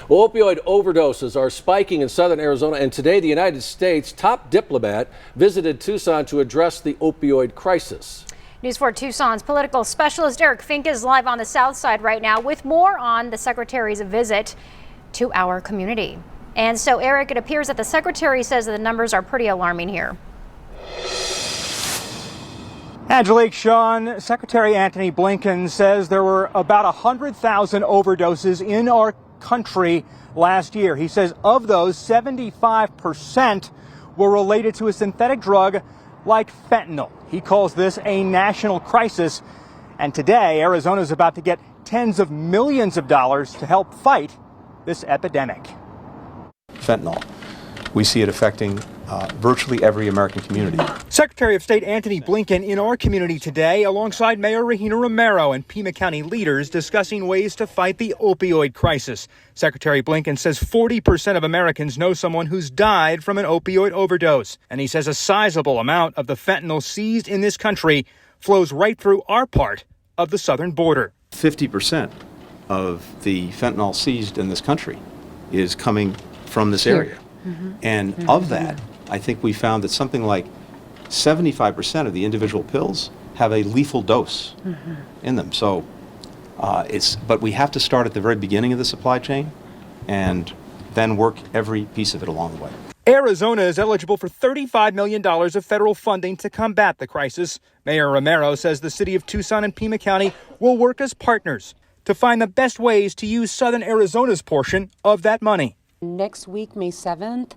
Well, opioid overdoses are spiking in southern Arizona, and today the United States' top diplomat visited Tucson to address the opioid crisis. News 4 Tucson's political specialist Eric Fink is live on the south side right now with more on the secretary's visit to our community. And so, Eric, it appears that the secretary says that the numbers are pretty alarming here. Angelique, Sean, Secretary Antony Blinken says there were about 100,000 overdoses in our country last year. He says of those, 75% were related to a synthetic drug like fentanyl. He calls this a national crisis. And today, Arizona is about to get tens of millions of dollars to help fight this epidemic. Fentanyl. We see it affecting virtually every American community. Secretary of State Antony Blinken in our community today alongside Mayor Regina Romero and Pima County leaders discussing ways to fight the opioid crisis. Secretary Blinken says 40% of Americans know someone who's died from an opioid overdose. And he says a sizable amount of the fentanyl seized in this country flows right through our part of the southern border. 50% of the fentanyl seized in this country is coming from this area. And of that, I think we found that something like 75% of the individual pills have a lethal dose in them. So but we have to start at the very beginning of the supply chain and then work every piece of it along the way. Arizona is eligible for $35 million of federal funding to combat the crisis. Mayor Romero says the city of Tucson and Pima County will work as partners to find the best ways to use southern Arizona's portion of that money. Next week, May 7th,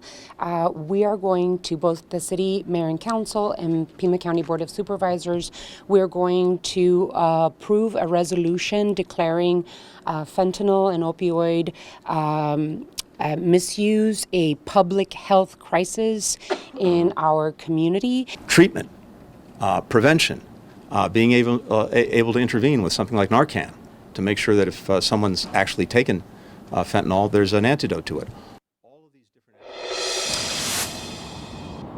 we are going to both the city mayor and council and Pima County Board of Supervisors. We're going to approve a resolution declaring fentanyl and opioid misuse a public health crisis in our community. Treatment, prevention, being able to intervene with something like Narcan to make sure that if someone's actually taken fentanyl, there's an antidote to it.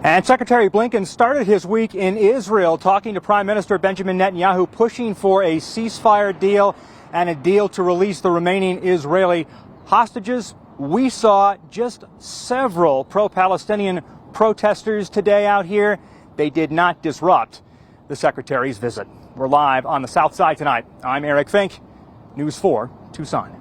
And Secretary Blinken started his week in Israel talking to Prime Minister Benjamin Netanyahu, pushing for a ceasefire deal and a deal to release the remaining Israeli hostages. We saw just several pro-Palestinian protesters today out here. They did not disrupt the Secretary's visit. We're live on the south side tonight. I'm Eric Fink, News 4 Tucson.